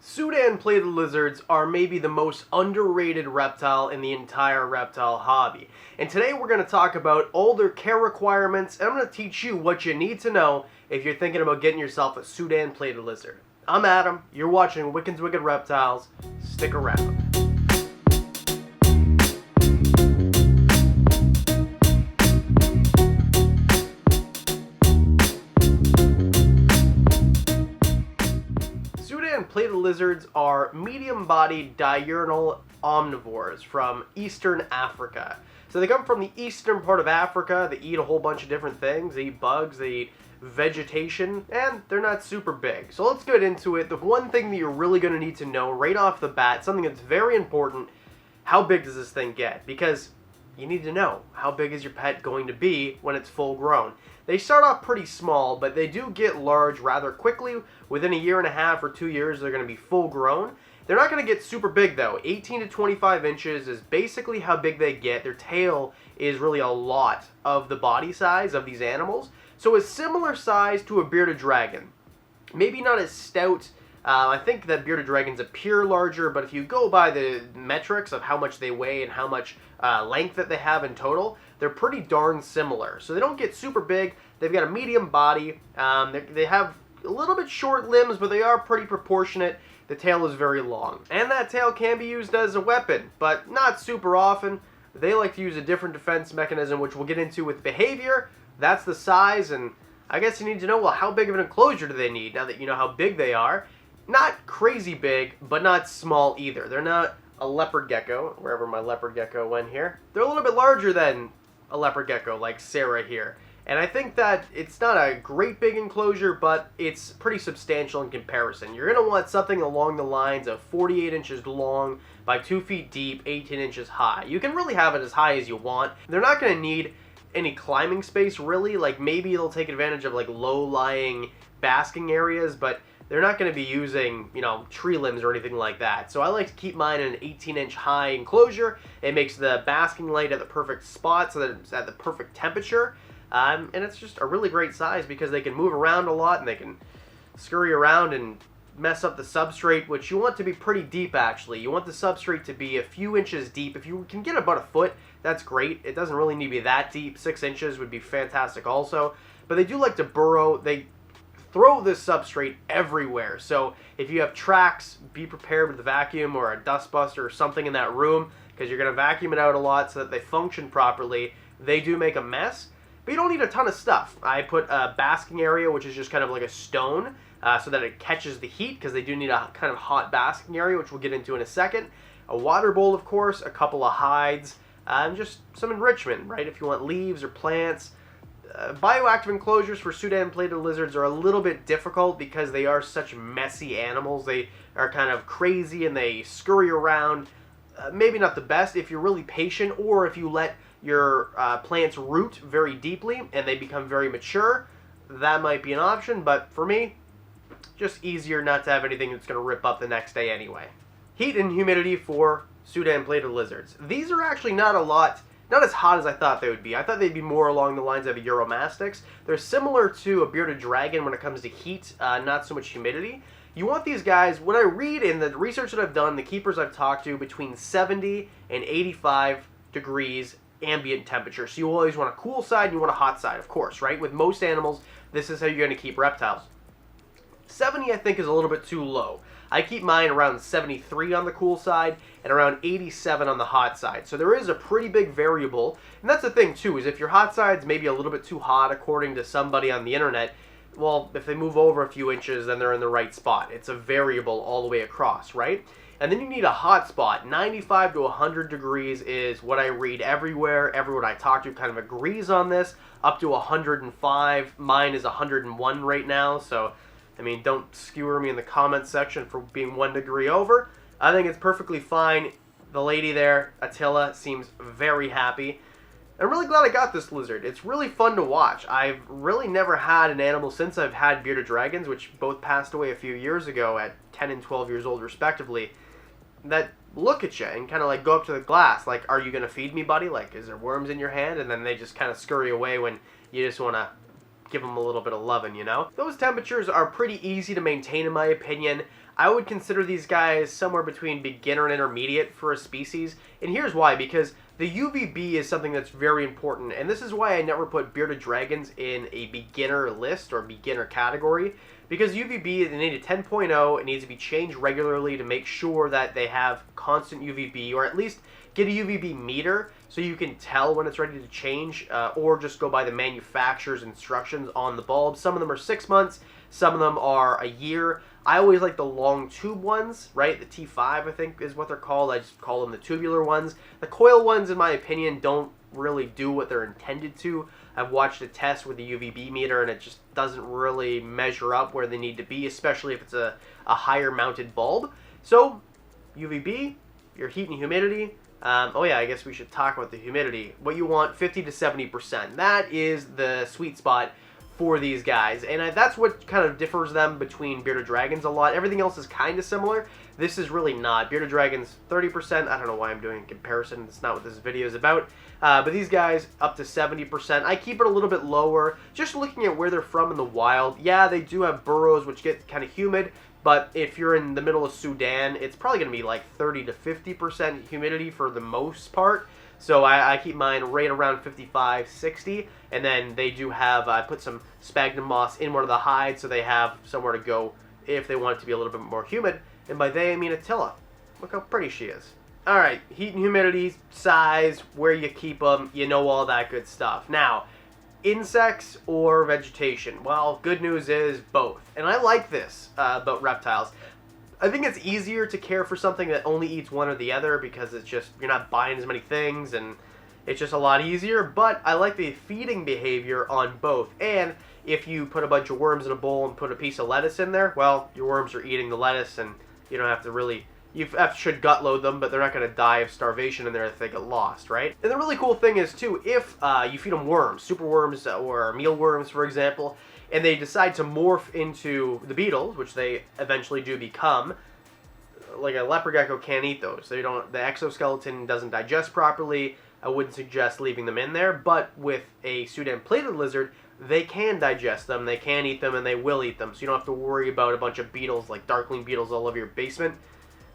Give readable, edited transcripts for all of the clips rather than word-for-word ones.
Sudan plated lizards are maybe the most underrated reptile in the entire reptile hobby. And today we're going to talk about all their care requirements, and I'm going to teach you what you need to know if you're thinking about getting yourself a Sudan plated lizard. I'm Adam, you're watching Wiccan's Wicked Reptiles. Stick around. Sudan plated lizards are medium-bodied diurnal omnivores from Eastern Africa. So they come from the eastern part of Africa. They eat a whole bunch of different things. They eat bugs, they eat vegetation, and they're not super big. So let's get into it. The one thing that you're really going to need to know right off the bat, something that's very important, how big does this thing get? Because you need to know, how big is your pet going to be when it's full grown? They start off pretty small, but they do get large rather quickly. Within a year and a half or 2 years, they're going to be full grown. They're not going to get super big though. 18 to 25 inches is basically how big they get. Their tail is really a lot of the body size of these animals. So it's similar size to a bearded dragon. Maybe not as stout. I think that bearded dragons appear larger, but if you go by the metrics of how much they weigh and how much length that they have in total, they're pretty darn similar. So they don't get super big. They've got a medium body. They have a little bit short limbs, but they are pretty proportionate. The tail is very long. And that tail can be used as a weapon, but not super often. They like to use a different defense mechanism, which we'll get into with behavior. That's the size, and I guess you need to know, well, how big of an enclosure do they need now that you know how big they are? Not crazy big, but not small either. They're not a leopard gecko, wherever my leopard gecko went here. They're a little bit larger than a leopard gecko, like Sarah here. And I think that it's not a great big enclosure, but it's pretty substantial in comparison. You're going to want something along the lines of 48 inches long by 2 feet deep, 18 inches high. You can really have it as high as you want. They're not going to need any climbing space, really. Like, maybe it'll take advantage of, like, low-lying basking areas, but they're not going to be using, tree limbs or anything like that. So I like to keep mine in an 18-inch high enclosure. It makes the basking light at the perfect spot so that it's at the perfect temperature. And it's just a really great size because they can move around a lot and they can scurry around and mess up the substrate, which you want to be pretty deep, actually. You want the substrate to be a few inches deep. If you can get about a foot, that's great. It doesn't really need to be that deep. 6 inches would be fantastic also. But they do like to burrow. They throw this substrate everywhere. So if you have tracks, be prepared with a vacuum or a dustbuster or something in that room because you're going to vacuum it out a lot so that they function properly. They do make a mess. But you don't need a ton of stuff. I put a basking area, which is just kind of like a stone, so that it catches the heat, because they do need a kind of hot basking area, which we'll get into in a second. A water bowl, of course, a couple of hides, and just some enrichment, right? If you want leaves or plants. Bioactive enclosures for Sudan plated lizards are a little bit difficult because they are such messy animals. They are kind of crazy and they scurry around. Maybe not the best if you're really patient, or if you let your plants root very deeply and they become very mature. That might be an option, but for me, just easier not to have anything that's going to rip up the next day anyway. Heat and humidity for Sudan plated lizards. These are actually not as hot as I thought they would be. I thought they'd be more along the lines of a Euromastics. They're similar to a bearded dragon when it comes to heat, not so much humidity. You want these guys, what I read in the research that I've done, the keepers I've talked to, between 70 and 85 degrees ambient temperature. So you always want a cool side and you want a hot side, of course, right? With most animals, this is how you're going to keep reptiles. 70, I think, is a little bit too low. I keep mine around 73 on the cool side and around 87 on the hot side. So there is a pretty big variable. And that's the thing, too, is if your hot side's maybe a little bit too hot, according to somebody on the internet, well, if they move over a few inches, then they're in the right spot. It's a variable all the way across, right? And then you need a hot spot. 95 to 100 degrees is what I read everywhere. Everyone I talk to kind of agrees on this. Up to 105. Mine is 101 right now. So, I mean, don't skewer me in the comments section for being 1 degree over. I think it's perfectly fine. The lady there, Attila, seems very happy. I'm really glad I got this lizard. It's really fun to watch. I've really never had an animal since I've had bearded dragons, which both passed away a few years ago at 10 and 12 years old respectively, that look at you and kind of like go up to the glass like, are you going to feed me, buddy? Like, is there worms in your hand? And then they just kind of scurry away when you just want to give them a little bit of loving, you know? Those temperatures are pretty easy to maintain in my opinion. I would consider these guys somewhere between beginner and intermediate for a species. And here's why, because the UVB is something that's very important, and this is why I never put bearded dragons in a beginner list or beginner category, because UVB, they need a 10.0, it needs to be changed regularly to make sure that they have constant UVB, or at least get a UVB meter so you can tell when it's ready to change, or just go by the manufacturer's instructions on the bulb. Some of them are 6 months, some of them are a year. I always like the long tube ones, right? The T5, I think, is what they're called. I just call them the tubular ones. The coil ones, in my opinion, don't really do what they're intended to. I've watched a test with the UVB meter, and it just doesn't really measure up where they need to be, especially if it's a higher mounted bulb. So, UVB, your heat and humidity. Oh yeah, I guess we should talk about the humidity. What you want, 50 to 70%. That is the sweet spot for these guys, and that's what kind of differs them between bearded dragons a lot. Everything else is kind of similar. This is really not. Bearded dragons, 30%. I don't know why I'm doing a comparison. It's not what this video is about. But these guys, up to 70%. I keep it a little bit lower, just looking at where they're from in the wild. Yeah, they do have burrows, which get kind of humid, but if you're in the middle of Sudan, it's probably going to be like 30 to 50% humidity for the most part. So I keep mine right around 55, 60, and then they do have, I put some sphagnum moss in one of the hides so they have somewhere to go if they want it to be a little bit more humid. And by they, I mean Attila. Look how pretty she is. Alright, heat and humidity, size, where you keep them, you know all that good stuff. Now, insects or vegetation? Well, good news is both. And I like this about reptiles. I think it's easier to care for something that only eats one or the other because it's just, you're not buying as many things and it's just a lot easier. But I like the feeding behavior on both. And if you put a bunch of worms in a bowl and put a piece of lettuce in there, well, your worms are eating the lettuce and you don't have to really, should gut load them, but they're not going to die of starvation in there if they get lost, right? And the really cool thing is too, if you feed them worms, super worms or mealworms, for example, and they decide to morph into the beetles, which they eventually do become, like a leopard gecko can't eat those. They don't. The exoskeleton doesn't digest properly. I wouldn't suggest leaving them in there. But with a Sudan plated lizard, they can digest them, they can eat them, and they will eat them. So you don't have to worry about a bunch of beetles, like darkling beetles, all over your basement.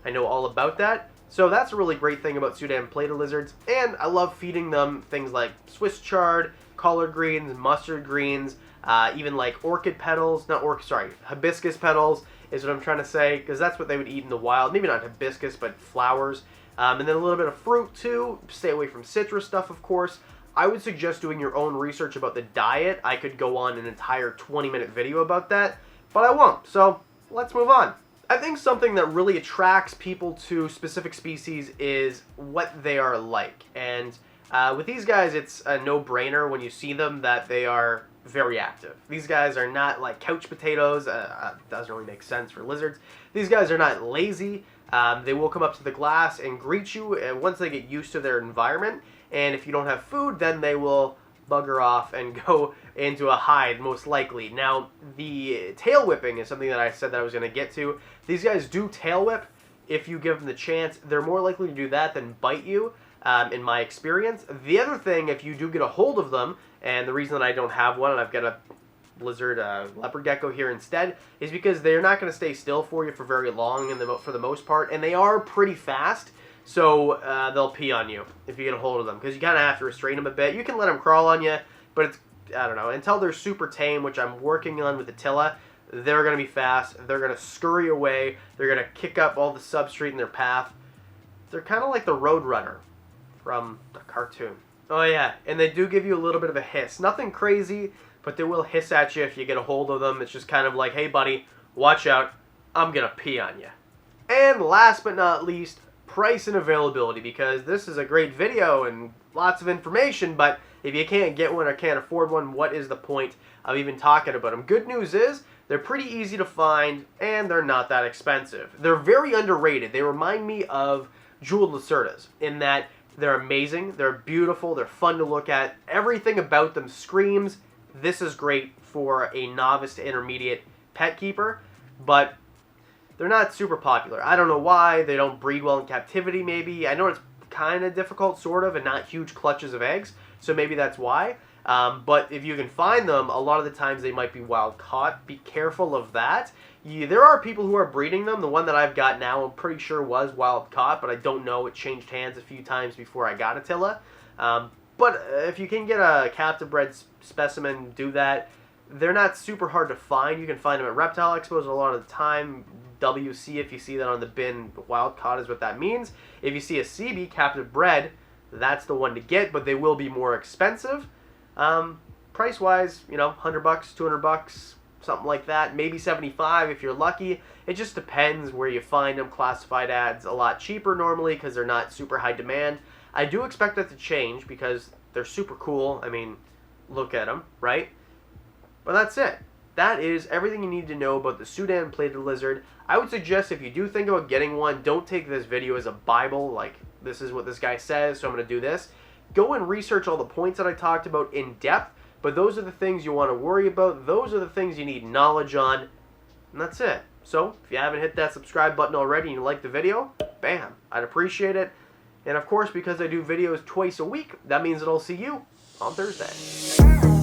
I know all about that. So that's a really great thing about Sudan plated lizards. And I love feeding them things like Swiss chard, collard greens, mustard greens, even like orchid petals, hibiscus petals is what I'm trying to say, because that's what they would eat in the wild. Maybe not hibiscus, but flowers. And then a little bit of fruit too. Stay away from citrus stuff, of course. I would suggest doing your own research about the diet. I could go on an entire 20-minute video about that, but I won't. So let's move on. I think something that really attracts people to specific species is what they are like. And with these guys, it's a no-brainer when you see them that they are very active. These guys are not like couch potatoes. Doesn't really make sense for lizards. These guys are not lazy. They will come up to the glass and greet you once they get used to their environment. And if you don't have food, then they will bugger off and go into a hide, most likely. Now, the tail whipping is something that I said that I was going to get to. These guys do tail whip if you give them the chance. They're more likely to do that than bite you, in my experience. The other thing, if you do get a hold of them, and the reason that I don't have one, and I've got a lizard, leopard gecko here instead, is because they're not going to stay still for you for very long for the most part, and they are pretty fast. So they'll pee on you if you get a hold of them, because you kind of have to restrain them a bit. You can let them crawl on you, but it's, I don't know, until they're super tame, which I'm working on with Attila, they're going to be fast. They're going to scurry away. They're going to kick up all the substrate in their path. They're kind of like the Roadrunner from the cartoon. Oh yeah, and they do give you a little bit of a hiss. Nothing crazy, but they will hiss at you if you get a hold of them. It's just kind of like, hey buddy, watch out, I'm going to pee on you. And last but not least, price and availability, because this is a great video and lots of information, but if you can't get one or can't afford one, what is the point of even talking about them? Good news is they're pretty easy to find and they're not that expensive. They're very underrated. They remind me of jeweled lacerdas in that they're amazing, they're beautiful, they're fun to look at. Everything about them screams, this is great for a novice to intermediate pet keeper, but they're not super popular. I don't know why. They don't breed well in captivity, maybe. I know it's kind of difficult, sort of, and not huge clutches of eggs, so maybe that's why. But if you can find them, a lot of the times they might be wild caught. Be careful of that. There are people who are breeding them. The one that I've got now, I'm pretty sure was wild caught, but I don't know. It changed hands a few times before I got Attila. But if you can get a captive bred specimen, do that. They're not super hard to find. You can find them at reptile expos a lot of the time. WC, if you see that on the bin, wild caught is what that means. If you see a CB, captive bred, that's the one to get, but they will be more expensive. Price-wise, you know, $100, $200, something like that. Maybe $75 if you're lucky. It just depends where you find them. Classified ads a lot cheaper normally because they're not super high demand. I do expect that to change because they're super cool. I mean, look at them, right? But that's it. That is everything you need to know about the Sudan Plated Lizard. I would suggest if you do think about getting one, don't take this video as a Bible, like this is what this guy says, so I'm going to do this. Go and research all the points that I talked about in depth, but those are the things you want to worry about. Those are the things you need knowledge on, and that's it. So, if you haven't hit that subscribe button already and you like the video, bam, I'd appreciate it. And of course, because I do videos twice a week, that means that I'll see you on Thursday.